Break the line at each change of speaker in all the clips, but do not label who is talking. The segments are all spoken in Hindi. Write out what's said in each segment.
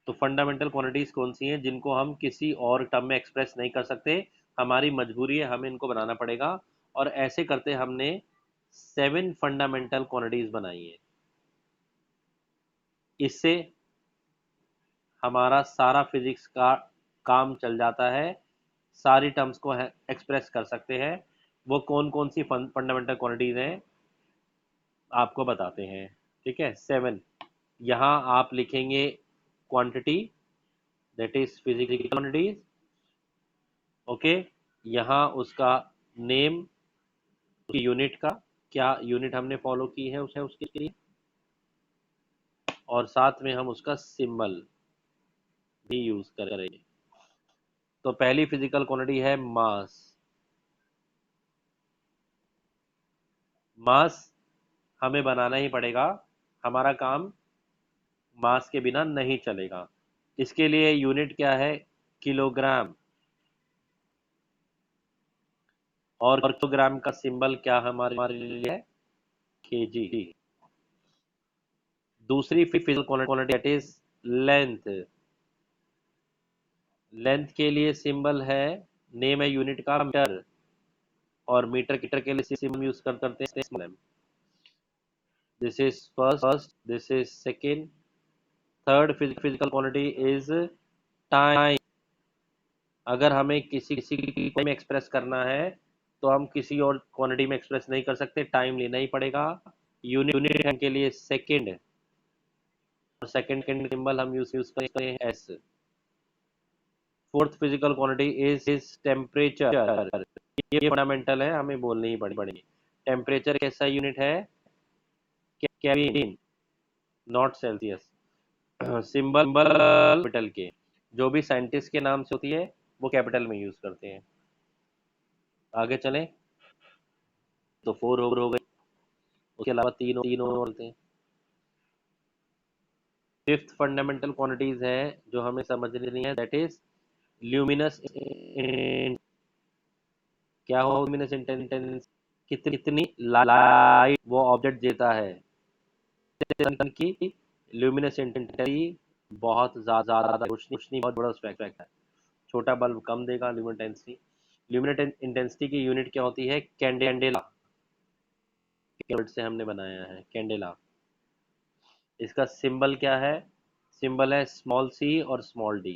तो फंडामेंटल क्वांटिटीज कौन सी हैं जिनको हम किसी और टर्म में एक्सप्रेस नहीं कर सकते, हमारी मजबूरी है, हमें इनको बनाना पड़ेगा। और ऐसे करते हमने 7 फंडामेंटल क्वांटिटीज बनाई है। इससे हमारा सारा फिजिक्स का काम चल जाता है, सारी टर्म्स को एक्सप्रेस कर सकते हैं। वो कौन कौन सी फंडामेंटल क्वांटिटीज हैं आपको बताते हैं। ठीक है, 7। यहाँ आप लिखेंगे quantity, that is physical quantities. Okay, यहाँ उसका नेम, यूनिट का क्या यूनिट हमने फॉलो की है उसे उसके लिए, और साथ में हम उसका सिंबल भी यूज करेंगे। तो पहली फिजिकल क्वांटिटी है मास। मास हमें बनाना ही पड़ेगा, हमारा काम मास के बिना नहीं चलेगा। इसके लिए यूनिट क्या है, किलोग्राम। और किलोग्राम का सिंबल क्या हमारे हमारे लिए है, केजी। दूसरी physical quantity that is length. Length के लिए सिंबल है, नेम है यूनिट का मीटर, और मीटर के लिए सिंबल यूज करते हैं M. This is first, this is second. Third physical quantity is time. अगर हमें किसी किसी में एक्सप्रेस करना है तो हम किसी और क्वांटिटी में एक्सप्रेस नहीं कर सकते, टाइम लेना ही पड़ेगा। यूनिट के लिए सेकंड, और सेकंड के सिंबल हम यूज करते हैं S. Fourth physical quantity is temperature. ये फंडामेंटल है, हमें बोलनी ही पड़ेगी। टेम्परेचर कैसा यूनिट है, kelvin, not Celsius. Symbol capital के, जो भी साइंटिस्ट के नाम से होती है वो कैपिटल में यूज करते हैं। आगे चलें, तो 4 हो गई, उसके अलावा तीन तीन और बोलते हैं। फिफ्थ फंडामेंटल क्वांटिटीज है जो हमें समझनी है, दैट इज ल्यूमिनस। क्या हो ल्यूमिनस इंटेंस, कितनी लाइट वो ऑब्जेक्ट देता है। की ल्यूमिनस इंटेंसिटी बहुत ज्यादा, रोशनी बहुत बड़ा स्पेक्ट्रम है। छोटा बल्ब कम देगा ल्यूमिनस इंटेंसिटी। ल्यूमिनस इंटेंसिटी की यूनिट क्या होती है, कैंडेला। वर्ड से हमने बनाया है कैंडेला। इसका सिंबल क्या है, सिंबल है स्मॉल सी और small D.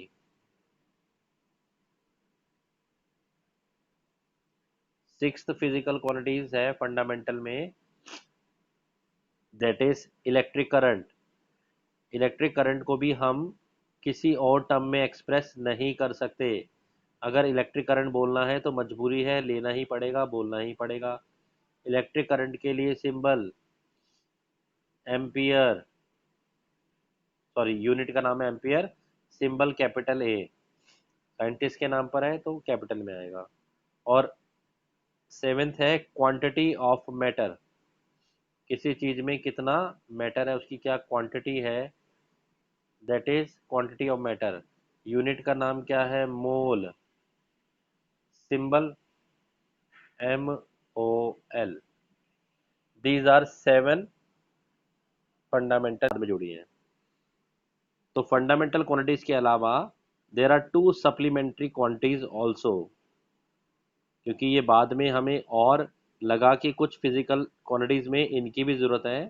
Sixth physical quantities है फंडामेंटल में, that is electric current. Electric current को भी हम किसी और टर्म में एक्सप्रेस नहीं कर सकते। अगर इलेक्ट्रिक करंट बोलना है तो मजबूरी है, लेना ही पड़ेगा, बोलना ही पड़ेगा। इलेक्ट्रिक करंट के लिए सिंबल एम्पियर, सॉरी यूनिट का नाम है ampere, symbol capital A. Scientist के नाम पर है तो कैपिटल में आएगा। और सेवेंथ है क्वांटिटी ऑफ मैटर। किसी चीज में कितना मैटर है, उसकी क्या क्वांटिटी है, that is quantity of matter. Unit का नाम क्या है, mole, symbol MOL। These are 7 fundamental में जुड़ी हैं। तो फंडामेंटल क्वांटिटीज के अलावा there are 2 supplementary quantities also, क्योंकि ये बाद में हमें और लगा कि कुछ फिजिकल क्वांटिटीज में इनकी भी जरूरत है।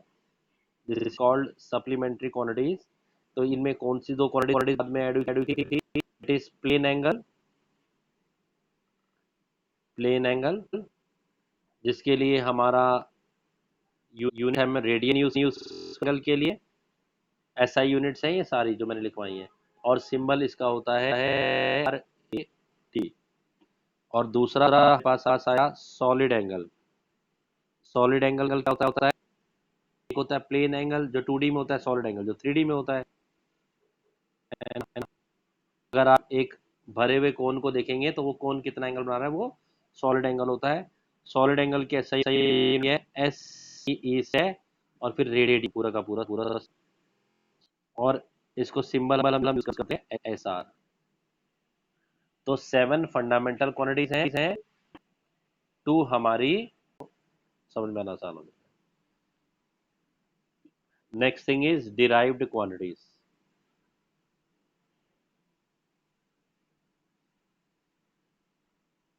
This is called supplementary quantities. तो इनमें कौन सी दो क्वांटिटीज बाद में ऐड की थी, it is plane angle. Plane angle जिसके लिए हमारा यूनिट हम रेडियन यूज एंगल के लिए SI यूनिट्स हैं ये सारी जो मैंने लिखवाई हैं। और सिंबल इसका होता है RAT। और दूसरा पास आया सॉलिड एंगल। सॉलिड एंगल क्या होता है, एक होता है प्लेन एंगल जो 2D में होता है, सॉलिड एंगल जो 3D में होता है। अगर आप एक भरे हुए कोन को देखेंगे तो वो कोन कितना एंगल बना रहा है, वो सॉलिड एंगल होता है। सॉलिड एंगल की SI है SCE से, और फिर रेडियन पूरा का पूरा पूरा। और इसको सिंबल हम यूज करते हैं SR। तो 7 फंडामेंटल क्वांटिटीज हैं, 2 हमारी समझ में आना आसान हो जाए। Next thing is derived quantities.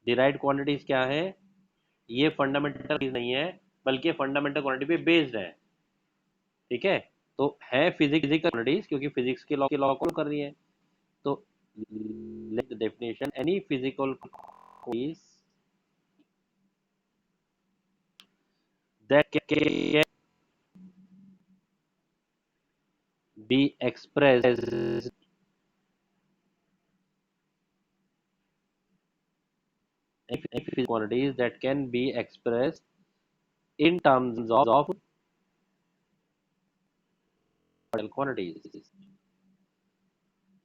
Derived quantities क्या है, ये फंडामेंटल नहीं है बल्कि फंडामेंटल क्वांटिटी पे बेस्ड है। ठीक है, तो है फिजिकल क्वांटिटीज क्योंकि फिजिक्स के लॉ को कर रही है। तो definition, any physical quantities that can be expressed quantities that can be expressed in terms of quantities,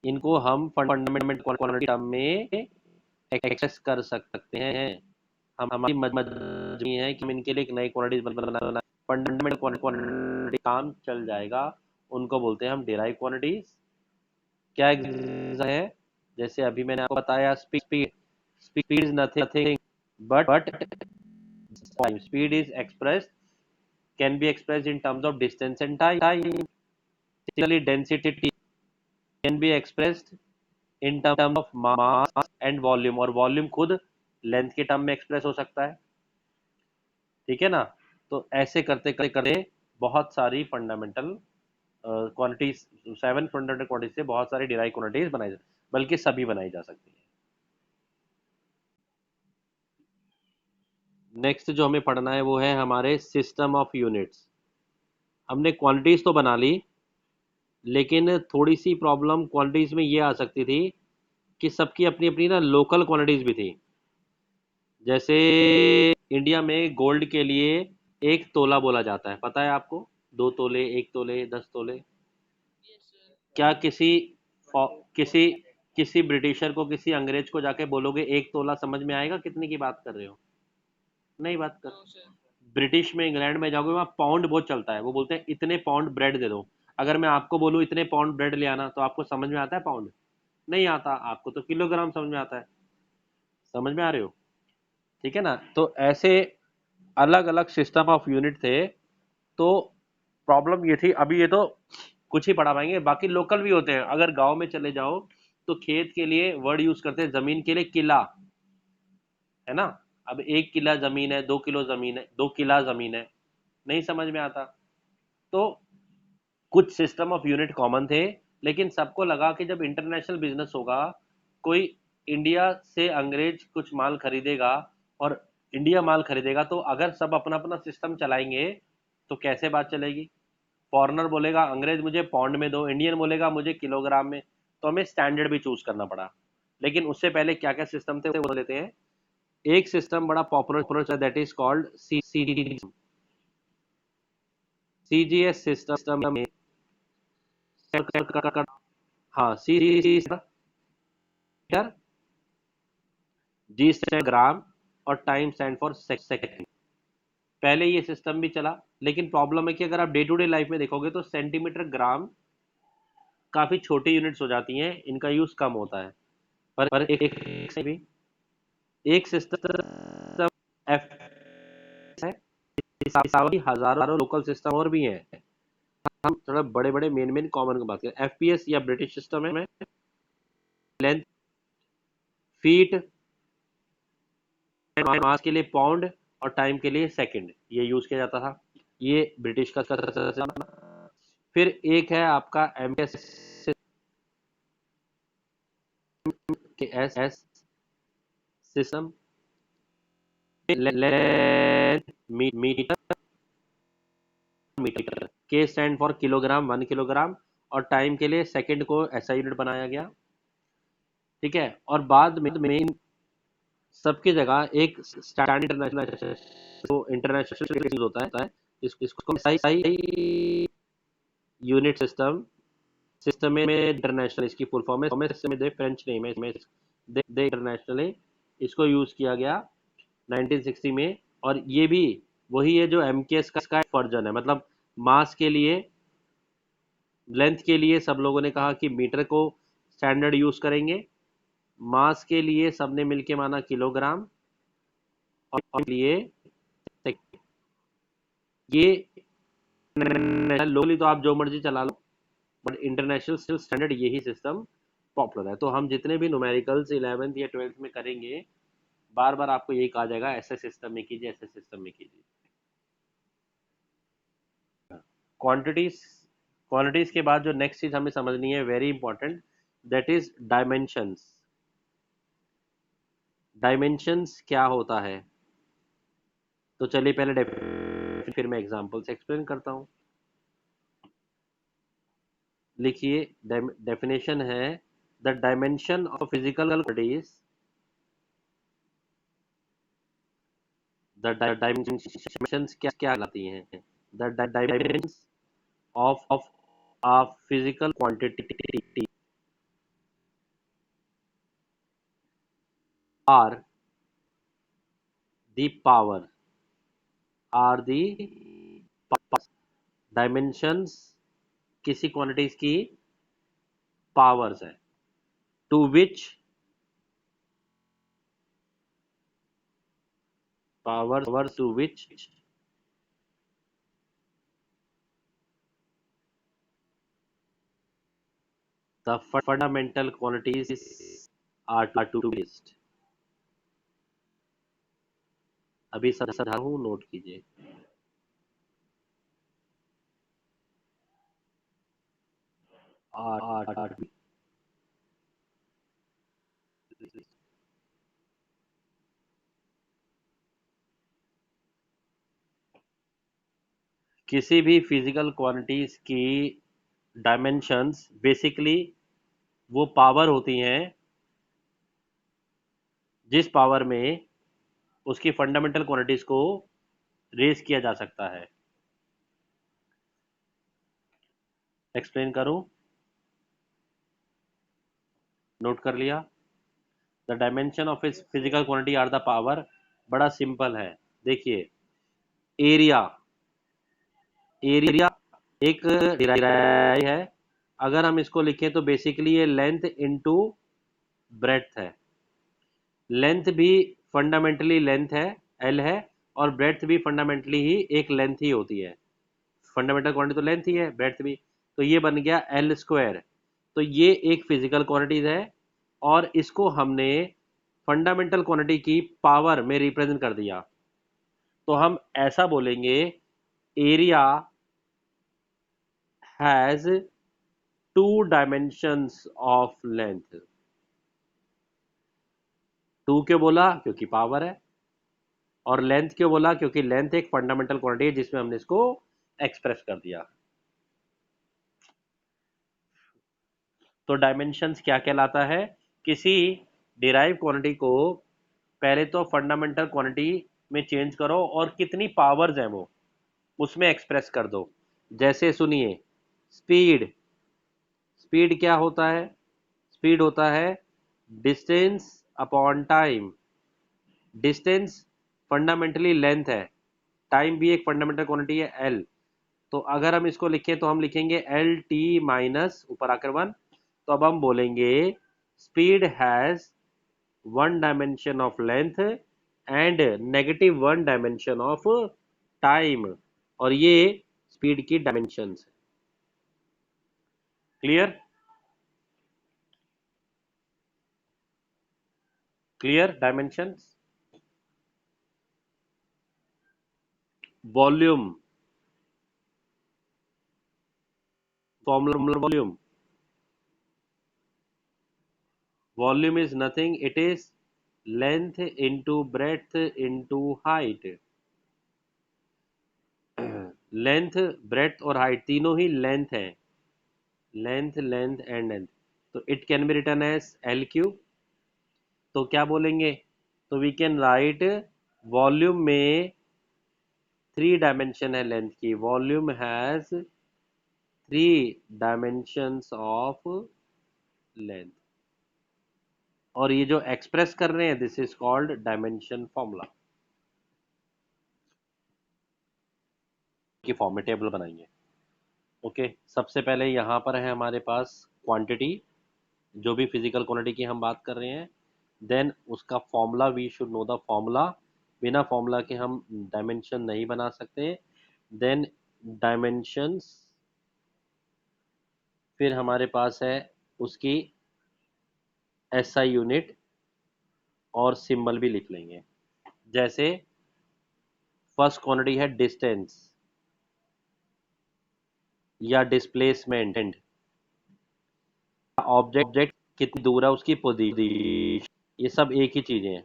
इनको हम फंडामेंटल क्वांटिटी टर्म में एक्सेस कर सकते हैं। हम हमारी मजबूरी है कि हम इनके लिए एक नई क्वांटिटीज बनाना, फंडामेंटल क्वांटिटी काम चल जाएगा, उनको बोलते हैं हम डिराइव क्वांटिटीज। क्या एग्जांपल है, जैसे अभी मैंने आपको बताया speed, speed is nothing but time, speed is expressed, can be expressed in terms of distance and time. Similarly, density can be expressed in terms of mass and volume, और volume खुद लेंथ के टर्म में एक्सप्रेस हो सकता है। ठीक है ना, तो ऐसे करते करते करते बहुत सारी फंडामेंटल क्वांटिटीज, 7 फंडामेंटल क्वांटिटीज से बहुत सारी डिराइव क्वांटिटीज बनाई, बल्कि सभी बनाई जा सकती है। नेक्स्ट जो हमें पढ़ना है वो है हमारे सिस्टम ऑफ यूनिट्स। हमने क्वांटिटीज तो बना ली, लेकिन थोड़ी सी प्रॉब्लम क्वांटिटीज में ये आ सकती थी कि सबकी अपनी अपनी ना लोकल क्वांटिटीज भी थी। जैसे इंडिया में गोल्ड के लिए एक तोला बोला जाता है, पता है आपको? 2 तोले, 1 तोले, 10 तोले। क्या किसी किसी ब्रिटिशर को, किसी अंग्रेज को जाके बोलोगे 1 तोला, समझ में आएगा कितने की बात कर रहे हो? नहीं बात कर। ब्रिटिश में, इंग्लैंड में जाओगे, वहाँ पाउंड बहुत चलता है, वो बोलते हैं इतने पाउंड ब्रेड दे दो। अगर मैं आपको बोलूँ इतने पाउंड ब्रेड ले आना, तो आपको समझ में आता है पाउंड? नहीं आता, आपको तो किलोग्राम समझ में आता है। समझ में आ रहे हो? ठीक है ना, तो ऐसे अलग अलग सिस्टम ऑफ यूनिट थे। तो प्रॉब्लम ये थी, अभी ये तो कुछ ही पढ़ा पाएंगे, बाकी लोकल भी होते हैं। अगर गांव में चले जाओ तो खेत के लिए वर्ड यूज करते हैं, जमीन के लिए किला, है ना। अब 1 किला जमीन है, 2 किलो जमीन है, 2 किला जमीन है, नहीं समझ में आता। तो कुछ सिस्टम ऑफ यूनिट कॉमन थे, लेकिन सबको लगा कि जब इंटरनेशनल बिजनेस होगा, कोई इंडिया से अंग्रेज कुछ माल खरीदेगा और इंडिया माल खरीदेगा, तो अगर सब अपना अपना सिस्टम चलाएंगे तो कैसे बात चलेगी? फॉरेनर बोलेगा अंग्रेज मुझे पाउंड में दो, इंडियन बोलेगा मुझे किलोग्राम में। तो हमें स्टैंडर्ड भी चूज करना पड़ा। लेकिन उससे पहले क्या क्या सिस्टम थे वो लेते हैं। एक सिस्टम बड़ा popular, that is called CGS system में। हाँ, सी, जी स्टैंड ग्राम, और टाइम स्टैंड फॉर सेकंड। पहले ये सिस्टम भी चला, लेकिन प्रॉब्लम है कि अगर आप डे टू डे लाइफ में देखोगे तो सेंटीमीटर, ग्राम काफी छोटी यूनिट्स हो जाती हैं, इनका यूज कम होता है। पर एक से भी एक सिस्टम एफ है, इस हजारों लोकल सिस्टम और भी हैं। हम थोड़ा बड़े बड़े मेन मेन कॉमन की बात करें। एफपीएस या ब्रिटिश सिस्टम है, लेंथ फीट, मास के लिए पाउंड, और टाइम के लिए सेकंड, ये यूज किया जाता था। ये ब्रिटिश का सिस्टम। फिर एक है आपका एमएस के S S system, length metre, metre के स्टैंड फॉर किलोग्राम, 1 किलोग्राम, और टाइम के लिए सेकंड को ऐसा यूनिट बनाया गया। ठीक है, और बाद में मेन सबकी जगह एक स्टैंडर्ड इंटरनेशनल, तो इंटरनेशनल होता है, इसको सही यूनिट सिस्टम, सिस्टम में इंटरनेशनल, इसकी फुल फॉर्म है, सिस्टम में फ्रेंच नेम है, इसमें दे इंटरनेशनली इसको यूज किया गया 1960 में। और ये भी वही है जो एमकेएस का वर्जन है। मतलब मास के लिए, लेंथ के लिए सब लोगों ने कहा कि मीटर को स्टैंडर्ड यूज करेंगे, मास के लिए सबने मिलके माना किलोग्राम, और लिए ये लोकली तो आप जो मर्जी चला लो, बट इंटरनेशनल स्टैंडर्ड यही सिस्टम पॉपुलर है। तो हम जितने भी न्यूमेरिकल्स 11th या 12th में करेंगे, बार बार आपको यही कहा जाएगा, ऐसे सिस्टम में कीजिए, ऐसे सिस्टम में कीजिए। क्वांटिटीज, क्वांटिटीज के बाद जो नेक्स्ट चीज हमें समझनी है, very important, that is dimensions. Dimensions क्या होता है? तो चलिए पहले फिर मैं एग्जांपल से एक्सप्लेन करता हूं। लिखिए, डेफिनेशन है, the dimension of physical quantities, the dimensions क्या क्या कहलाती हैं? The dimensions of a physical quantity are the power, are the dimensions किसी क्वांटिटीज की पावर्स है, to which powers to which the fundamental quantities are to based. अभी समझा हूं, नोट कीजिए। आर किसी भी फिजिकल क्वांटिटीज की डायमेंशंस बेसिकली वो पावर होती हैं जिस पावर में उसकी फंडामेंटल क्वांटिटीज को रेज किया जा सकता है। एक्सप्लेन करूं? नोट कर लिया? द डायमेंशन ऑफ इस physical quantity are the power. बड़ा सिंपल है, देखिए, एरिया, एरिया एक डिराइव है। अगर हम इसको लिखें तो बेसिकली ये लेंथ इनटू ब्रेड्थ है। लेंथ भी फंडामेंटली लेंथ है, एल है, और ब्रेड्थ भी फंडामेंटली ही एक लेंथ ही होती है। फंडामेंटल क्वांटिटी तो लेंथ ही है, ब्रेड्थ भी। तो ये बन गया एल स्क्वायर। तो ये एक फिजिकल क्वांटिटीज है, और इसको हमने फंडामेंटल क्वांटिटी की पावर में रिप्रेजेंट कर दिया। तो हम ऐसा बोलेंगे, area has two dimensions of length. Two क्यों बोला? क्योंकि पावर है। और लेंथ क्यों बोला? क्योंकि लेंथ एक फंडामेंटल क्वांटिटी है जिसमें हमने इसको एक्सप्रेस कर दिया। तो डायमेंशंस क्या कहलाता है? किसी डिराइव क्वांटिटी को पहले तो फंडामेंटल क्वांटिटी में चेंज करो और कितनी पावर्स हैं वो उसमें एक्सप्रेस कर दो। जैसे सुनिए, स्पीड, स्पीड क्या होता है? स्पीड होता है distance upon time. Distance fundamentally length है, टाइम भी एक फंडामेंटल क्वांटिटी है, एल। तो अगर हम इसको लिखें तो हम लिखेंगे एल टी माइनस ऊपर आकर वन। तो अब हम बोलेंगे speed has one dimension of length and negative one dimension of time, और ये स्पीड की dimensions. Clear? Clear? Dimensions. Volume, formula volume, volume is nothing, it is length into breadth into height. Length, breadth और हाइट तीनों ही लेंथ है, लेंथ लेंथ एंड लेंथ। तो it can be written as L cube. तो क्या बोलेंगे? तो वी कैन राइट, वॉल्यूम में थ्री डायमेंशन है लेंथ की, volume has three dimensions of length. और ये जो एक्सप्रेस कर रहे हैं, this is called dimension formula. की फॉर्म में टेबल बनाएंगे। ओके, सबसे पहले यहाँ पर है हमारे पास क्वांटिटी, जो भी फिजिकल क्वांटिटी की हम बात कर रहे हैं। देन उसका formula, we should know the formula. बिना फॉर्मूला के हम डायमेंशन नहीं बना सकते। देन डायमेंशंस, फिर हमारे पास है उसकी एसआई यूनिट, और सिंबल भी लिख लेंगे। जैसे फर्स्ट क्वांटिटी है डिस्टेंस या डिस्प्लेसमेंट, ऑब्जेक्ट कितनी दूर है उसकी पोजीशन, ये सब एक ही चीजें हैं।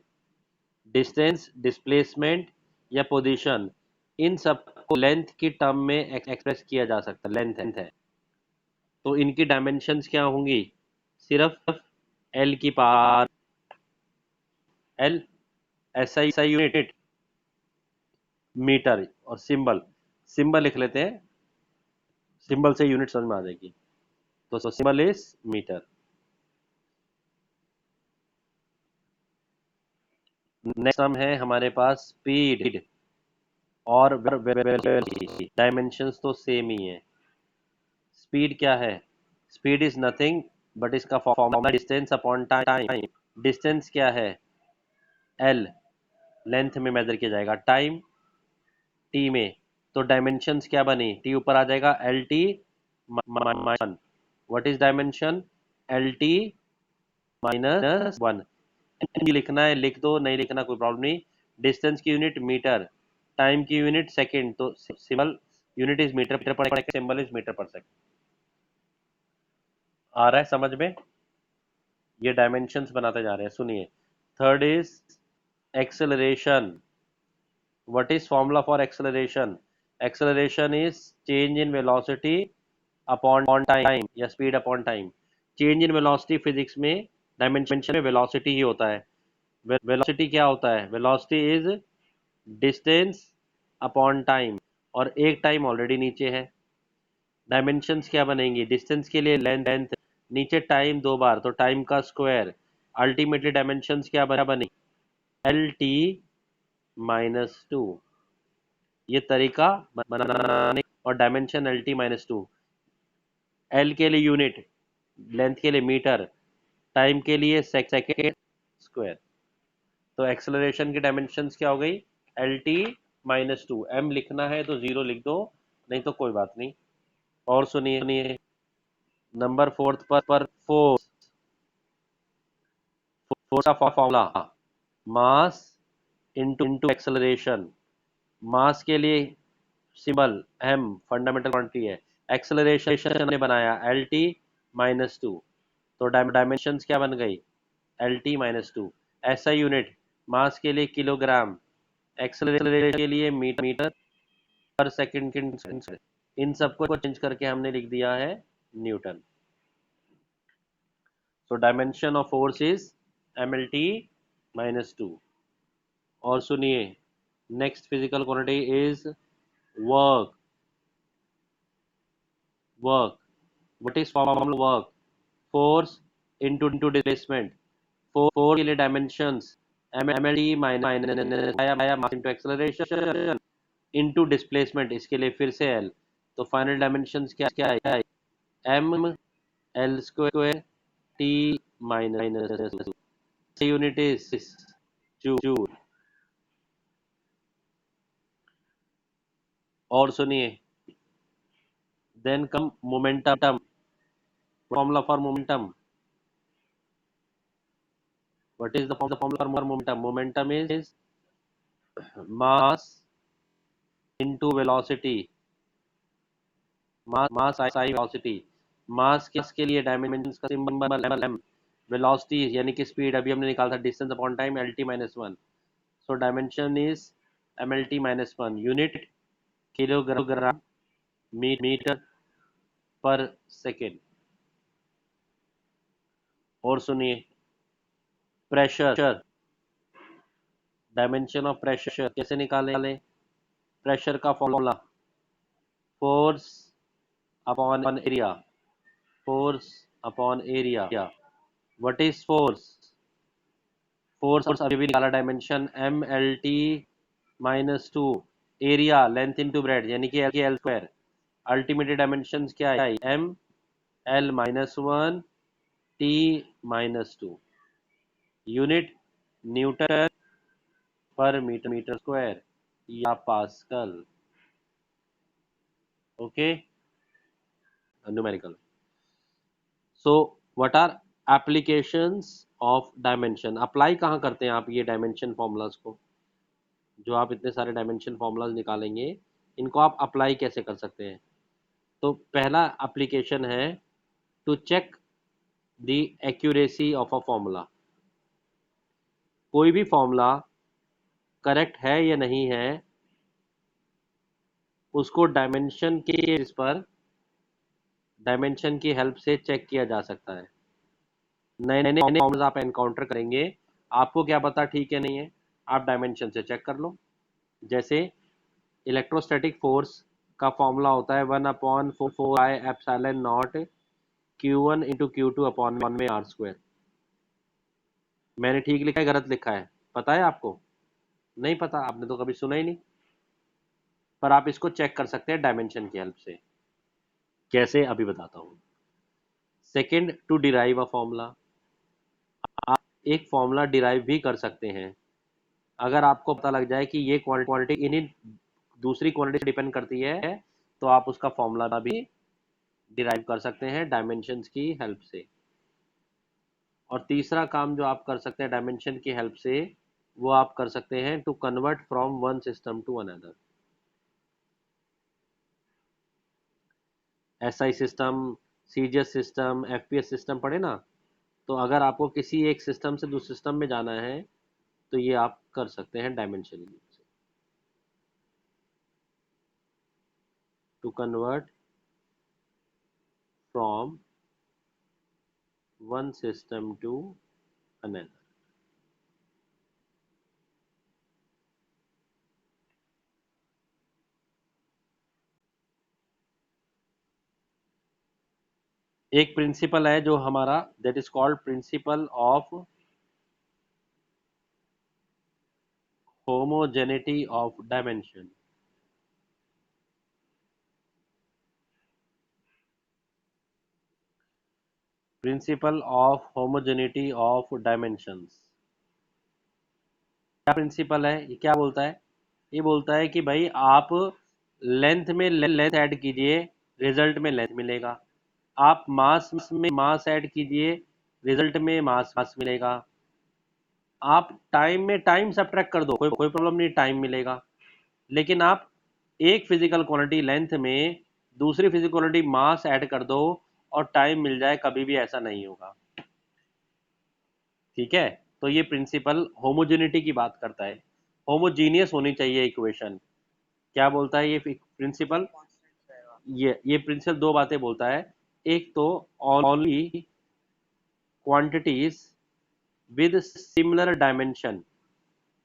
डिस्टेंस, डिस्प्लेसमेंट या पोजीशन, इन सब को लेंथ की टर्म में एक्सप्रेस किया जा सकता है, लेंथ है। तो इनकी डायमेंशंस क्या होंगी? सिर्फ एल की power L, SI unit metre, और सिंबल, सिंबल लिख लेते हैं, सिंबल से यूनिट समझ में आ जाएगी। तो symbol is metre. Next term है हमारे पास स्पीड और वेलोसिटी। डायमेंशंस तो सेम ही है। स्पीड क्या है? स्पीड इज नथिंग बट इसका formula distance upon time. Distance क्या है? एल, लेंथ में मेजर किया जाएगा, टाइम टी में। तो डायमेंशंस क्या बनी? टी ऊपर आ जाएगा, L T minus 1। What is dimension? L T minus 1। लिखना है लिख दो, नहीं लिखना कोई प्रॉब्लम नहीं। डिस्टेंस की यूनिट मीटर, टाइम की यूनिट सेकंड, तो सिंबल यूनिट इज मीटर पर सेकंड, सिंबल इज मीटर पर सेकंड। आ रहा है समझ में? ये डायमेंशंस बनाते जा रहे हैं, सुनिए। Third is acceleration. What is formula for acceleration? Acceleration is change in velocity upon time या speed upon time. Change in velocity physics में डायमेंशन में वेलोसिटी ही होता है। वेलोसिटी क्या होता है? Velocity is distance upon time, और एक टाइम ऑलरेडी नीचे है। डायमेंशंस क्या बनेंगी? डिस्टेंस के लिए लेंथ, नीचे टाइम दो बार तो टाइम का स्क्वायर। अल्टीमेटली डायमेंशंस क्या बनी? L T -2। ये तरीका बनाने, और डायमेंशन एल टी -2। एल के लिए यूनिट, लेंथ के लिए मीटर, टाइम के लिए सेकेंड स्क्वायर। तो एक्सेलरेशन की डायमेंशंस क्या हो गई? L T -2। एम लिखना है तो 0 लिख दो, नहीं तो कोई बात नहीं। और सुनिए, नंबर फोर्थ पर फोर्स, फोर्स का फॉर्मूला मास इनटू एक्सेलरेशन। मास के लिए सिंबल एम, फंडामेंटल क्वांटिटी है। एक्सेलरेशन हमने बनाया एल टी -2, तो डायमेंशंस क्या बन गई? L T -2। ऐसा यूनिट, मास के लिए किलोग्राम, एक्सेलरेशन के लिए मीटर पर सेकंड। इन सबको चेंज करके हमने लिख दिया है Newton. So dimension of force is mlt -2। और सुनिए, next physical quantity is work. Work, what is formula work? Force into displacement. Force के लिए dimensions mlt mass into acceleration into displacement, इसके लिए फिर से l। तो फाइनल डायमेंशंस क्या है? m l square t minus, unit is joule. और सुनिए, then come momentum. Formula for momentum, what is the formula for momentum? Momentum is mass into velocity, mass I velocity. Mass के लिए डायमेंशंस का सिंबल एम, वेलोसिटी यानी कि स्पीड अभी हमने निकाला था, distance upon time L T -1। So dimension is M L T -1। Unit kilogram metre per second. और सुनिए, प्रेशर, डायमेंशन ऑफ प्रेशर कैसे निकालें? प्रेशर का formula force upon area, force upon area. What is force? Force अभी भी निकाला, dimension M L T -2, area length into breadth यानी कि एल स्क्वायर। अल्टीमेट डायमेंशन क्या है? M L -1 T -2। Unit newton per metre square या pascal. Okay, numerical. So what are applications of dimension. Apply कहाँ करते हैं आप ये डायमेंशन फॉर्मूलाज को? जो आप इतने सारे डायमेंशन फॉर्मूलाज निकालेंगे, इनको आप अप्लाई कैसे कर सकते हैं? तो पहला एप्लीकेशन है to check the accuracy of a formula. कोई भी फॉर्मूला करेक्ट है या नहीं है, उसको डायमेंशन के बेसिस पर डायमेंशन की हेल्प से चेक किया जा सकता है। नए नए फॉर्मूलाज आप एनकाउंटर करेंगे, आपको क्या पता ठीक है नहीं है, आप डायमेंशन से चेक कर लो। जैसे इलेक्ट्रोस्टैटिक फोर्स का फॉर्मूला होता है 1/4 Q1 इंटू Q2 अपॉन में आर स्क्वायर। मैंने ठीक लिखा है गलत लिखा है पता है आपको? नहीं पता, आपने तो कभी सुना ही नहीं। पर आप इसको चेक कर सकते हैं डायमेंशन की हेल्प से। कैसे, अभी बताता हूँ। Second, to derive a formula. आप एक फॉर्मूला डिराइव भी कर सकते हैं। अगर आपको पता लग जाए कि ये क्वांटिटी इन्हीं दूसरी क्वांटिटी से डिपेंड करती है, तो आप उसका फॉर्मूला भी डिराइव कर सकते हैं डायमेंशंस की हेल्प से। और तीसरा काम जो आप कर सकते हैं डायमेंशन की हेल्प से, वो आप कर सकते हैं to convert from one system to another. SI system, CGS system, FPS system पढ़े ना? तो अगर आपको किसी एक सिस्टम से दूसरे सिस्टम में जाना है, तो ये आप कर सकते हैं डायमेंशन से। To convert from one system to another. एक प्रिंसिपल है जो हमारा, that is called principle of homogeneity of dimension. Principle of homogeneity of dimensions. क्या प्रिंसिपल है? ये क्या बोलता है? ये बोलता है कि भाई आप लेंथ में लेंथ ऐड कीजिए, रिजल्ट में लेंथ मिलेगा। आप मास में मास ऐड कीजिए, रिजल्ट में मास मास मिलेगा। आप टाइम में टाइम सब्ट्रैक्ट कर दो, कोई कोई प्रॉब्लम नहीं, टाइम मिलेगा। लेकिन आप एक फिजिकल क्वांटिटी लेंथ में दूसरी फिजिकल क्वांटिटी मास ऐड कर दो और टाइम मिल जाए, कभी भी ऐसा नहीं होगा। ठीक है? तो ये प्रिंसिपल होमोजेनिटी की बात करता है। होमोजीनियस होनी चाहिए इक्वेशन। क्या बोलता है ये प्रिंसिपल? ये प्रिंसिपल दो बातें बोलता है। एक तो only quantities with similar dimension.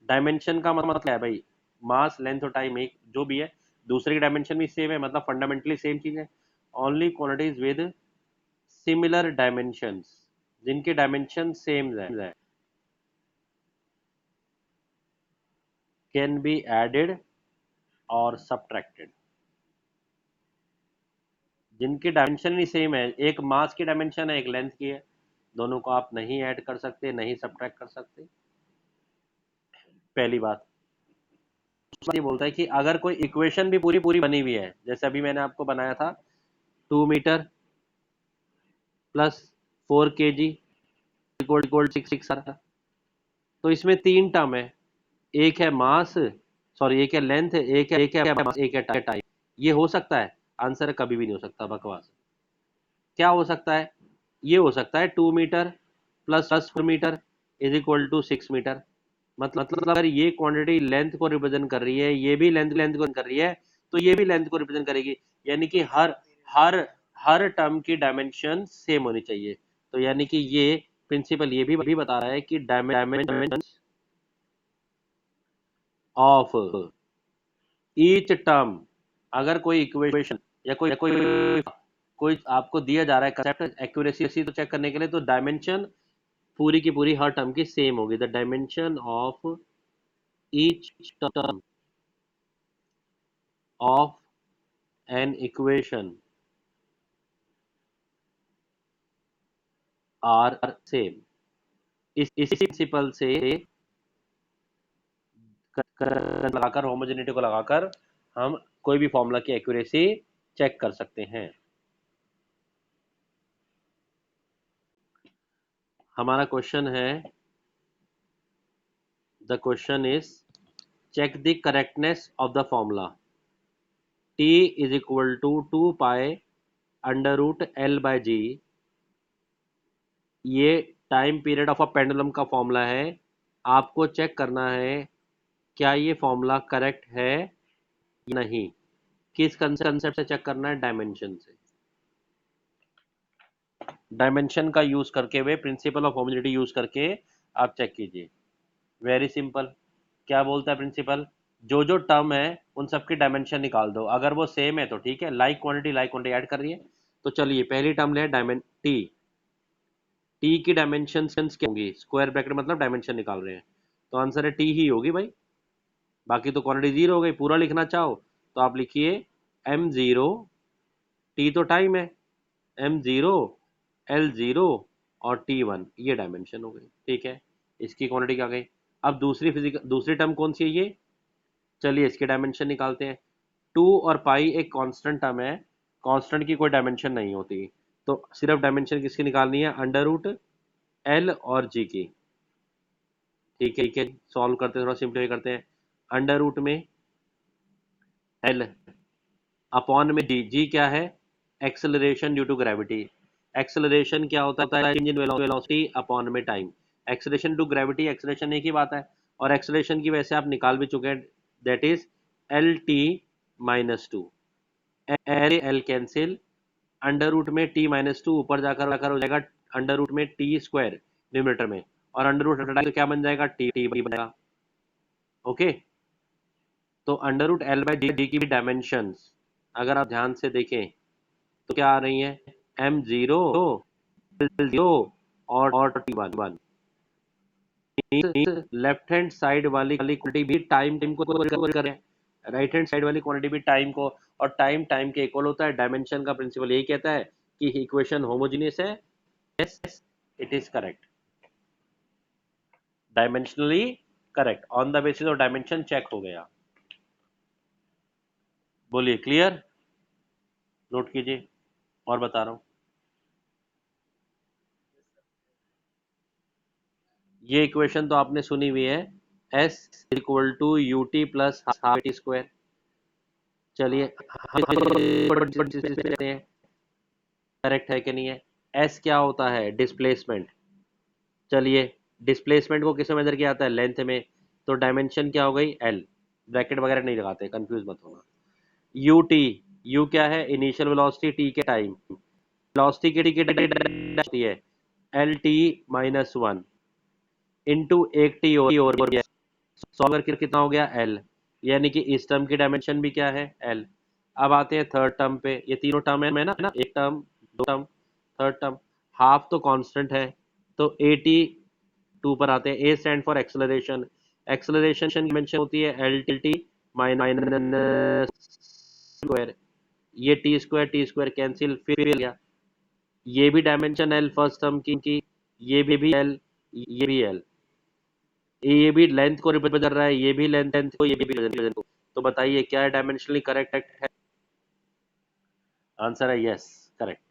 Dimension का मतलब क्या है भाई? मास, लेंथ और टाइम एक जो भी है, दूसरे की डायमेंशन भी सेम है, मतलब फंडामेंटली सेम चीज है। Only quantities with similar dimensions, जिनके डायमेंशन सेम है, कैन बी एडेड और सब्ट्रैक्टेड। जिनकी डायमेंशन ही सेम है, एक मास की डायमेंशन है, एक लेंथ की है, दोनों को आप नहीं ऐड कर सकते, नहीं सब्ट्रैक्ट कर सकते। पहली बात। ये बोलता है कि अगर कोई इक्वेशन भी पूरी पूरी बनी हुई है, जैसे अभी मैंने आपको बनाया था 2 मीटर प्लस 4 kg इक्वल 6 आ रहा, तो इसमें तीन टर्म है। एक है मास, सॉरी एक है लेंथ, एक है मास, एक है टाइम। ये हो सकता है? आंसर कभी भी नहीं हो सकता, बकवास। क्या हो सकता है? ये हो सकता है 2 metre plus 4 metre is equal to 6 metre. मतलब अगर ये क्वांटिटी लेंथ को रिप्रेजेंट कर रही है, ये भी लेंथ लेंथ को कर रही है, तो ये भी लेंथ को रिप्रेजेंट करेगी। यानी कि हर हर हर टर्म की डायमेंशन सेम होनी चाहिए। तो यानी कि ये प्रिंसिपल ये भी बता रहा है कि डायमेंशन ऑफ ईच टर्म, अगर कोई इक्वेशन या कोई आपको दिया जा रहा है कंसेप्ट एक्यूरेसी तो चेक करने के लिए, तो डायमेंशन पूरी की पूरी हर टर्म की सेम होगी। The dimension of each term of an equation are same. इसी प्रिंसिपल से लगाकर, होमोजेनिटी को लगाकर हम कोई भी फॉर्मूला की एक्यूरेसी चेक कर सकते हैं। हमारा क्वेश्चन है, the question is check the correctness of the formula t is equal to 2 pi under root L by G. ये time period of a pendulum का फॉर्मूला है। आपको चेक करना है क्या ये फॉर्मूला करेक्ट है या नहीं। किस कंसेप्ट से चेक करना है? डायमेंशन से। डायमेंशन का यूज करके हुए प्रिंसिपल ऑफ होमोजेनिटी यूज करके आप चेक कीजिए। Very simple. क्या बोलता है प्रिंसिपल? जो जो टर्म है उन सबकी डायमेंशन निकाल दो, अगर वो सेम है तो ठीक है, लाइक क्वांटिटी ऐड कर रही है। तो चलिए पहली टर्म ले टी। टी की डायमेंशन क्या होंगी? स्क्वायर ब्रैकेट मतलब डायमेंशन निकाल रहे हैं, तो आंसर है टी ही होगी भाई। बाकी तो क्वांटिटी जीरो हो गई। पूरा लिखना चाहो तो आप लिखिए m0, टी तो टाइम है, m0, l0 और t1, ये डायमेंशन हो गई। ठीक है, इसकी क्वांटिटी क्या गई। अब दूसरी टर्म कौन सी है ये? चलिए इसके डायमेंशन निकालते हैं। 2 और पाई एक कांस्टेंट टर्म है, कांस्टेंट की कोई डायमेंशन नहीं होती, तो सिर्फ डायमेंशन किसकी निकालनी है? अंडर रूट एल और जी की। ठीक है, सॉल्व करते हैं, थोड़ा सिंप्लीफाई करते हैं। अंडर रूट में एल अपॉन में जी। जी क्या है? Acceleration due to gravity. Acceleration क्या होता है? चेंज इन वेलोसिटी अपॉन में time. Acceleration to gravity, acceleration एक ही बात है, और एक्सेलरेशन की वैसे आप निकाल भी चुके हैं, that is L T minus two. L L cancel, under root में टी माइनस टू ऊपर जाकर हो जाएगा अंडर रूट में टी स्क्वायर न्यूमरेटर में, और अंडर रूट हटाएंगे तो क्या बन जाएगा? टी टी बनेगा। ओके, तो under root L by D की भी डायमेंशंस अगर आप ध्यान से देखें तो क्या आ रही है? m0, l0 और t1। लेफ्ट हैंड साइड वाली क्वांटिटी भी टाइम को रिकवर करें, राइट हैंड साइड वाली क्वांटिटी भी टाइम को, और टाइम टाइम के इक्वल होता है। डायमेंशन का प्रिंसिपल यही कहता है कि इक्वेशन होमोजेनियस है। Yes, it is correct, dimensionally correct. On the basis of dimension check हो गया। बोलिए क्लियर? नोट कीजिए, और बता रहा हूं। ये इक्वेशन तो आपने सुनी हुई है, s equal to U T plus half T square. चलिए करेक्ट है कि नहीं है? s क्या होता है? डिस्प्लेसमेंट। चलिए डिस्प्लेसमेंट को किस में मेजर किया जाता है? लेंथ में। तो डायमेंशन क्या हो गई? l। ब्रैकेट वगैरह नहीं लगाते, कंफ्यूज मत होना। यू टी, यू क्या है? इनिशियल वेलोसिटी, टी के टाइम। वेलोसिटी की टी है L T minus one into एक टी और सॉल्व करके कितना हो गया? एल। यानी कि इस टर्म की डायमेंशन भी क्या है? एल। अब आते हैं थर्ड टर्म पे। ये तीनों टर्म है ना, एक टर्म, दो टर्म, थर्ड टर्म। हाफ तो कांस्टेंट है, तो ए टी टू पर आते हैं। ए स्टैंड फॉर एक्सेलरेशन। एक्सेलरेशन की डायमेंशन होती है एल टी माइनस स्क्वायर। ये टी स्क्वायर कैंसिल, फिर गया ये भी डायमेंशन एल फर्स्ट टर्म की, ये भी एल, ये भी एल। ये भी लेंथ को रिप्रेजेंट कर रहा है, ये भी लेंथ को, ये भी लेंथ को। तो बताइए क्या डायमेंशनली करेक्ट है? आंसर है यस, करेक्ट।